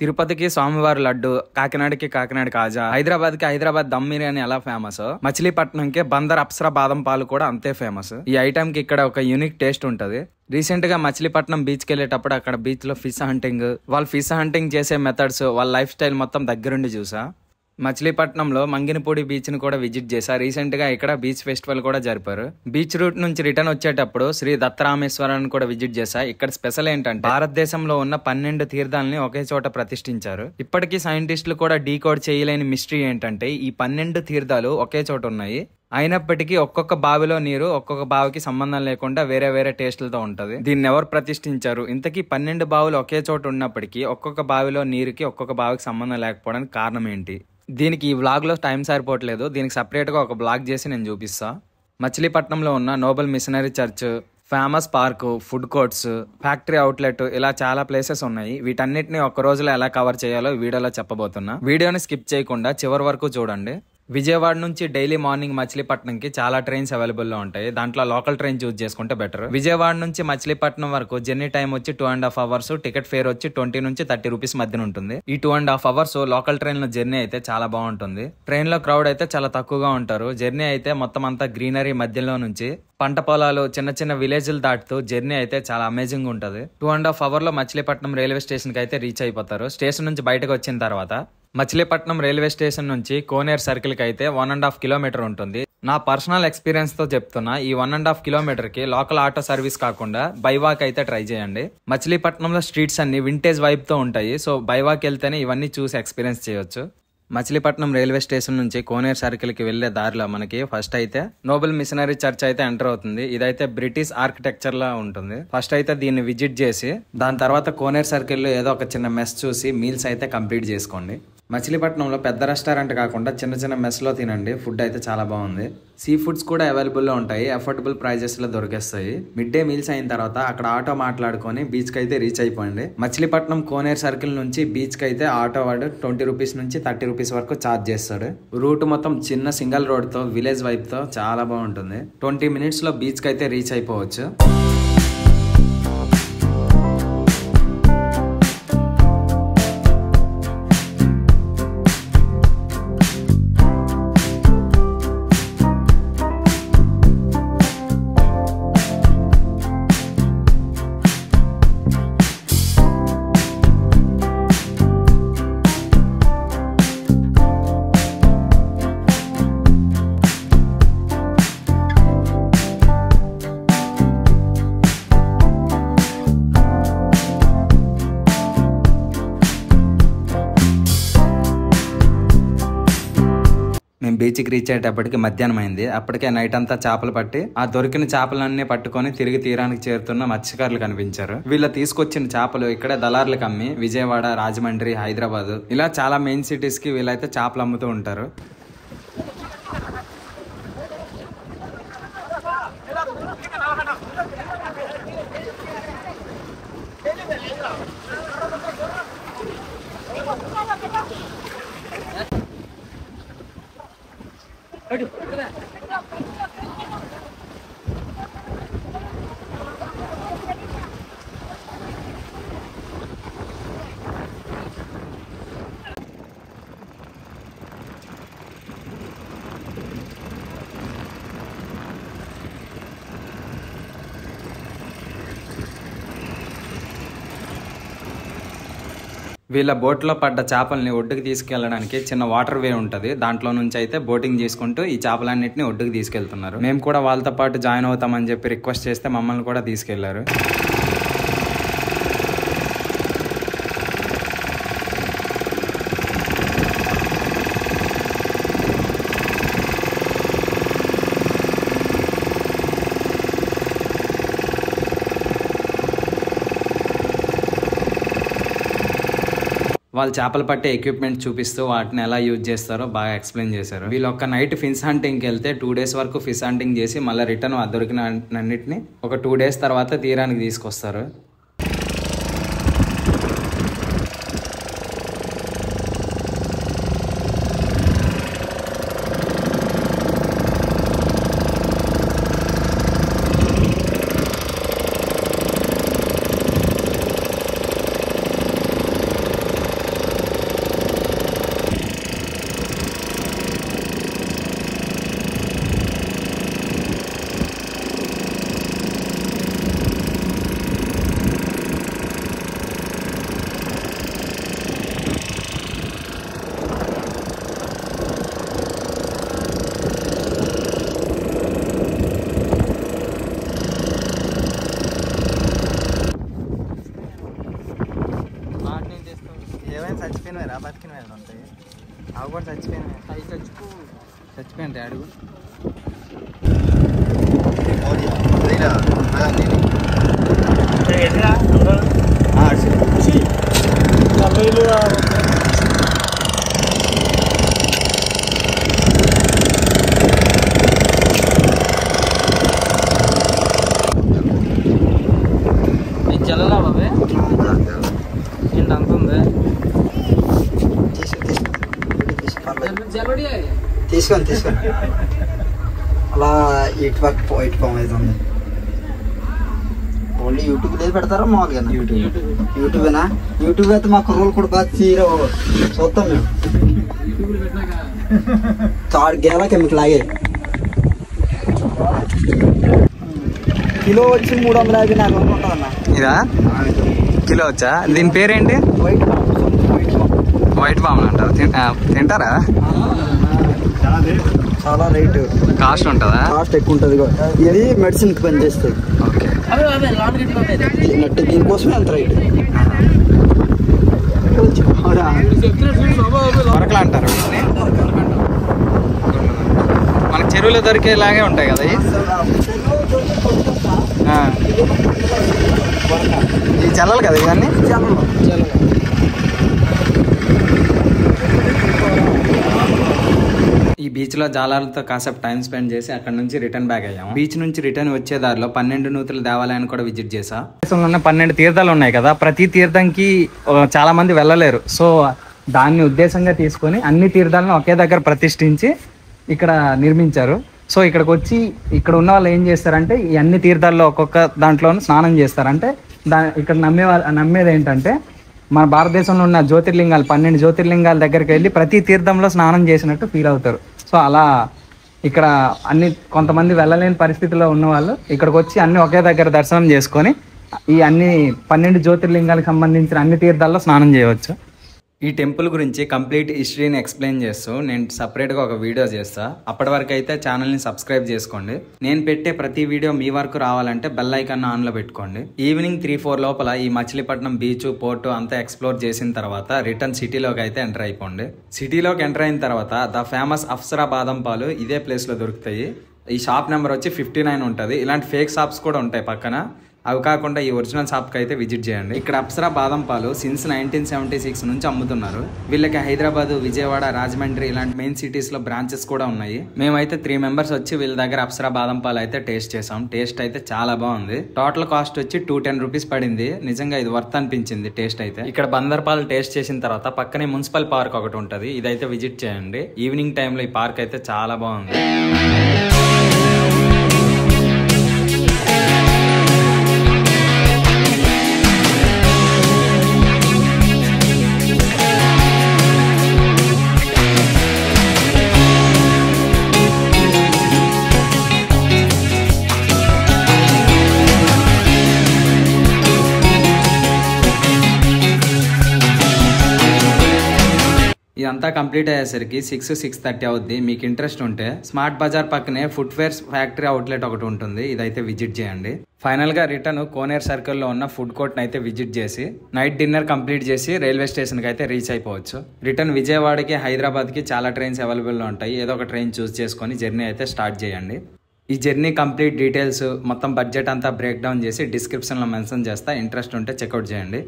తిరుపతికి స్వామివారి లడ్డు, కాకినాడకి కాకినాడ కాజా, హైదరాబాద్ కి హైదరాబాద్ దమ్ బిర్యానీ ఎలా ఫేమస్, మచిలీపట్నంకి బందర్ అప్సరా బాదం పాలు కూడా అంతే ఫేమస్. ఈ ఐటమ్ కి ఇక్కడ ఒక యూనిక్ టేస్ట్ ఉంటది. రీసెంట్ గా మచిలీపట్నం బీచ్ కి వెళ్ళేటప్పుడు అక్కడ బీచ్ లో ఫిష్ హంటింగ్, వాళ్ళు ఫిష్ హంటింగ్ చేసే మెథడ్స్, వాళ్ళ లైఫ్ స్టైల్ మొత్తం దగ్గరుండి చూసా. మచిలీపట్నంలో మంగినపూడి బీచ్ ని కూడా విజిట్ చేశా. రీసెంట్ గా ఇక్కడ బీచ్ ఫెస్టివల్ కూడా జరిపారు. బీచ్ రూట్ నుంచి రిటర్న్ వచ్చేటప్పుడు శ్రీ దత్తరామేశ్వరాన్ని కూడా విజిట్ చేశా. ఇక్కడ స్పెషల్ ఏంటంటే భారతదేశంలో ఉన్న 12 తీర్థాలని ఒకే చోట ప్రతిష్ఠించారు. ఇప్పటికీ సైంటిస్టులు కూడా డీకోడ్ చేయలేని మిస్టరీ ఏంటంటే ఈ 12 తీర్థాలు ఒకే చోట ఉన్నాయి. అయినప్పటికీ ఒక్కొక్క బావిలో నీరు ఒక్కొక్క బావికి సంబంధం లేకుండా వేరే వేరే టేస్టులతో ఉంటది. దీన్ని ఎవరు ప్రతిష్ఠించారు? ఇంతకీ 12 బావులు ఒకే చోట ఉన్నప్పటికీ ఒక్కొక్క బావిలో నీరుకి ఒక్కొక్క బావికి సంబంధం లేకపోవడానికి కారణం ఏంటి? దీనికి ఈ వ్లాగ్ లో టైం సరిపోవట్లేదు. దీనికి సపరేట్ గా ఒక బ్లాగ్ చేసి నేను చూపిస్తా. మచిలీపట్నంలో ఉన్న noble missionary church, famous park, food courts, factory outlet, ఇలా చాలా ప్లేసెస్ ఉన్నాయి. వీటన్నిటిని ఒక్క రోజులో ఎలా కవర్ చేయాలో వీడియోలో చెప్పబోతున్నా. వీడియోని స్కిప్ చేయకుండా చివరి వరకు చూడండి. విజయవాడ నుంచి డైలీ మార్నింగ్ మచిలీపట్నంకి చాలా ట్రైన్స్ అవైలబుల్ లో ఉంటాయి. దాంట్లో లోకల్ ట్రైన్ చూస్ చేసుకుంటే బెటర్. విజయవాడ నుంచి మచిలీపట్నం వరకు జర్నీ టైం వచ్చి 2.5 అవర్స్, టికెట్ ఫేర్ వచ్చి 20 నుంచి 30 రూపీస్ మధ్యన ఉంటుంది. ఈ 2.5 అవర్స్ లోకల్ ట్రైన్ లో జర్నీ అయితే చాలా బాగుంటుంది. ట్రైన్ లో క్రౌడ్ అయితే చాలా తక్కువగా ఉంటారు. జర్నీ అయితే మొత్తం అంతా గ్రీనరీ మధ్యలో నుంచి పంట పొలాలు, చిన్న చిన్న విలేజ్లు దాటుతూ జర్నీ అయితే చాలా అమేజింగ్ ఉంటది. 2.5 అవర్ లో మచిలీపట్నం రైల్వే స్టేషన్ కి అయితే రీచ్ అయిపోతారు. స్టేషన్ నుంచి బయటకు వచ్చిన తర్వాత మచిలీపట్నం రైల్వే స్టేషన్ నుంచి కోనేరు సర్కిల్ కి అయితే 1.5 కిలోమీటర్ ఉంటుంది. నా పర్సనల్ ఎక్స్పీరియన్స్ తో చెప్తున్నా, ఈ 1.5 కిలోమీటర్ కి లోకల్ ఆటో సర్వీస్ కాకుండా బైవాక్ అయితే ట్రై చేయండి. మచిలీపట్నంలో స్ట్రీట్స్ అన్ని వింటేజ్ వైబ్ తో ఉంటాయి. సో బైవాక్ వెళ్తేనే ఇవన్నీ చూసి ఎక్స్పీరియన్స్ చేయొచ్చు. మచిలీపట్నం రైల్వే స్టేషన్ నుంచి కోనేరు సర్కిల్ కి వెళ్లే దారిలో మనకి ఫస్ట్ అయితే నోబెల్ మిషనరీ చర్చ్ అయితే ఎంటర్ అవుతుంది. ఇదైతే బ్రిటిష్ ఆర్కిటెక్చర్ లా ఉంటుంది. ఫస్ట్ అయితే దీన్ని విజిట్ చేసి దాని తర్వాత కోనేరు సర్కిల్ లో ఏదో ఒక చిన్న మెస్ చూసి మీల్స్ అయితే కంప్లీట్ చేసుకోండి. మచిలీపట్నంలో పెద్ద రెస్టారెంట్ కాకుండా చిన్న చిన్న మెస్ లో తినండి. ఫుడ్ అయితే చాలా బాగుంది. సీ ఫుడ్స్ కూడా అవైలబుల్ లో ఉంటాయి. అఫోర్డబుల్ ప్రైజెస్ లో దొరికేస్తాయి. మిడ్ డే మీల్స్ అయిన తర్వాత అక్కడ ఆటో మాట్లాడుకొని బీచ్ కి అయితే రీచ్ అయిపోయింది. మచిలీపట్నం కోనేరు సర్కిల్ నుంచి బీచ్ కి అయితే ఆటో వాడు 20 రూపీస్ నుంచి 30 రూపీస్ వరకు ఛార్జ్ చేస్తాడు. రూట్ మొత్తం చిన్న సింగిల్ రోడ్ తో విలేజ్ వైపు తో చాలా బాగుంటుంది. 20 మినిట్స్ లో బీచ్ కి అయితే రీచ్ అయిపోవచ్చు. మేము బీచ్కి రీచ్ అయ్యేటప్పటికి మధ్యాహ్నం అయింది. అప్పటికే నైట్ అంతా చేపలు పట్టి ఆ దొరికిన చేపలన్నీ పట్టుకొని తిరిగి తీరానికి చేరుతున్న మత్స్యకారులు కనిపించారు. వీళ్ళ తీసుకొచ్చిన చేపలు ఇక్కడే దళారులకు అమ్మి విజయవాడ, రాజమండ్రి, హైదరాబాద్ ఇలా చాలా మెయిన్ సిటీస్ కి వీళ్ళైతే చేపలు అమ్ముతూ ఉంటారు. వీళ్ళ బోట్ లో పడ్డ చేపల్ని ఒడ్డుకు తీసుకెళ్లడానికి చిన్న వాటర్ వే ఉంటది. దాంట్లో నుంచి అయితే బోటింగ్ చేసుకుంటూ ఈ చేపలన్నింటినీ ఒడ్డుకు తీసుకెళ్తున్నారు. మేము కూడా వాళ్ళతో పాటు జాయిన్ అవుతామని చెప్పి రిక్వెస్ట్ చేస్తే మమ్మల్ని కూడా తీసుకెళ్లారు. వాళ్ళు చేపలు పట్టే ఎక్విప్మెంట్ చూపిస్తూ వాటిని ఎలా యూజ్ చేస్తారో బాగా ఎక్స్ప్లెయిన్ చేశారు. వీళ్ళు ఒక నైట్ ఫిష్ హంటింగ్కి వెళ్తే 2 days వరకు ఫిష్ హంటింగ్ చేసి మళ్ళీ రిటర్న్ దొరికిన అన్నిటిని ఒక 2 days తర్వాత తీరానికి తీసుకొస్తారు. ఏమైనా చచ్చిపోయినాయి బతికినవి ఉంటాయి అవి కూడా చచ్చిపోయినాయి అవి చచ్చిపోయింటాయి అడుగు జల్లలా బాబే ఏంటి అంత ఉంది తీసుకొని అలా ఇటు పోతుంది ఓన్లీ యూట్యూబ్ లేదు పెడతారా మామూలుగా యూట్యూబేనా యూట్యూబ్ అయితే మాకు రూల్ కూడా బాగా తీరా చూస్తాం మేము తాడు గేలా కెమికల్ లాగే కిలో వచ్చి 350 400 ఉంటుంది అన్న ఇదా కిలో వచ్చా దీని పేరేంటి వైట్ బాంబులు అంటారు తింటారా చాలా రేట్ కాస్ట్ ఉంటుందా కాస్ట్ ఎక్కువ ఉంటుంది ఇది మెడిసిన్ కి పనిచేస్తుంది దీనికోసమే అంత రేట్ వరకలు అంటారు మనకు చెరువులో దొరికేలాగే ఉంటాయి కదా ఇవి చల్లాలి కదా ఇవన్నీ ఈ బీచ్ లో జాలాలతో కాసేపు టైం స్పెండ్ చేసి అక్కడ నుంచి రిటర్న్ బ్యాక్ అయ్యాము. బీచ్ నుంచి రిటర్న్ వచ్చే దారిలో 12 నూతుల దేవాలయాన్ని కూడా విజిట్ చేసా. దేశంలో 12 తీర్థాలు ఉన్నాయి కదా, ప్రతి తీర్థంకి చాలా మంది వెళ్ళలేరు. సో దాన్ని ఉద్దేశంగా తీసుకొని అన్ని తీర్థాలను ఒకే దగ్గర ప్రతిష్ఠించి ఇక్కడ నిర్మించారు. సో ఇక్కడికి వచ్చి ఇక్కడ ఉన్న వాళ్ళు ఏం చేస్తారంటే ఈ అన్ని తీర్థాల్లో ఒక్కొక్క దాంట్లోనూ స్నానం చేస్తారంటే ఇక్కడ నమ్మేది ఏంటంటే మన భారతదేశంలో ఉన్న జ్యోతిర్లింగాలు 12 జ్యోతిర్లింగాల దగ్గరికి వెళ్ళి ప్రతి తీర్థంలో స్నానం చేసినట్టు ఫీల్ అవుతారు. సో అలా ఇక్కడ కొంతమంది వెళ్ళలేని పరిస్థితిలో ఉన్న వాళ్ళు ఇక్కడికి వచ్చి అన్ని ఒకే దగ్గర దర్శనం చేసుకొని ఈ అన్ని 12 జ్యోతిర్లింగాలకు సంబంధించిన అన్ని తీర్థాల్లో స్నానం చేయవచ్చు. ఈ టెంపుల్ గురించి కంప్లీట్ హిస్టరీని ఎక్స్ప్లెయిన్ చేస్తూ నేను సపరేట్గా ఒక వీడియో చేస్తా. అప్పటి వరకు అయితే ఛానల్ని సబ్స్క్రైబ్ చేసుకోండి. నేను పెట్టే ప్రతి వీడియో మీ వరకు రావాలంటే బెల్ ఐకాన్ ఆన్లో పెట్టుకోండి. ఈవినింగ్ 3-4 లోపల ఈ మచిలీపట్నం బీచ్ పోర్టు అంతా ఎక్స్ప్లోర్ చేసిన తర్వాత రిటర్న్ సిటీలోకి అయితే ఎంటర్ అయిపోండి. సిటీలోకి ఎంటర్ అయిన తర్వాత ద ఫేమస్ అప్సరా బాదం పాలు ఇదే ప్లేస్లో దొరుకుతాయి. ఈ షాప్ నెంబర్ వచ్చి 59 ఉంటుంది. ఇలాంటి ఫేక్ షాప్స్ కూడా ఉంటాయి పక్కన. అవి కాకుండా ఈ ఒరిజినల్ షాప్కి అయితే విజిట్ చేయండి. ఇక్కడ అప్సరా బాదం పాలు సిన్స్ 1976 నుంచి అమ్ముతున్నారు. వీళ్ళకి హైదరాబాద్, విజయవాడ, రాజమండ్రి ఇలాంటి మెయిన్ సిటీస్లో బ్రాంచెస్ కూడా ఉన్నాయి. మేమైతే 3 మెంబర్స్ వచ్చి వీళ్ళ దగ్గర అప్సరా బాదం పాలు అయితే టేస్ట్ చేసాం. టేస్ట్ అయితే చాలా బాగుంది. టోటల్ కాస్ట్ వచ్చి 210 రూపీస్ పడింది. నిజంగా ఇది వర్త్ అనిపించింది టేస్ట్ అయితే. ఇక్కడ బందర్ పాలు టేస్ట్ చేసిన తర్వాత పక్కనే మున్సిపల్ పార్క్ ఒకటి ఉంటుంది. ఇదైతే విజిట్ చేయండి. ఈవినింగ్ టైంలో ఈ పార్క్ అయితే చాలా బాగుంది. ఇదంతా కంప్లీట్ అయ్యేసరికి 6-6:30 అవుద్ది. మీకు ఇంట్రెస్ట్ ఉంటే స్మార్ట్ బజార్ పక్కనే ఫుట్వేర్స్ ఫ్యాక్టరీ అవుట్లెట్ ఒకటి ఉంటుంది. ఇదైతే విజిట్ చేయండి. ఫైనల్ గా రిటర్న్ కోనేర్ సర్కిల్లో ఉన్న ఫుడ్ కోర్ట్ అయితే విజిట్ చేసి నైట్ డిన్నర్ కంప్లీట్ చేసి రైల్వే స్టేషన్ కి అయితే రీచ్ అయిపోవచ్చు. రిటర్న్ విజయవాడకి, హైదరాబాద్ కి చాలా ట్రైన్స్ అవైలబుల్ లో ఉంటాయి. ఏదో ఒక ట్రైన్ చూస్ చేసుకొని జర్నీ అయితే స్టార్ట్ చేయండి. ఈ జర్నీ కంప్లీట్ డీటెయిల్స్ మొత్తం బడ్జెట్ అంతా బ్రేక్ డౌన్ చేసి డిస్క్రిప్షన్ లో మెన్షన్ చేస్తా. ఇంట్రెస్ట్ ఉంటే చెక్అవుట్ చేయండి.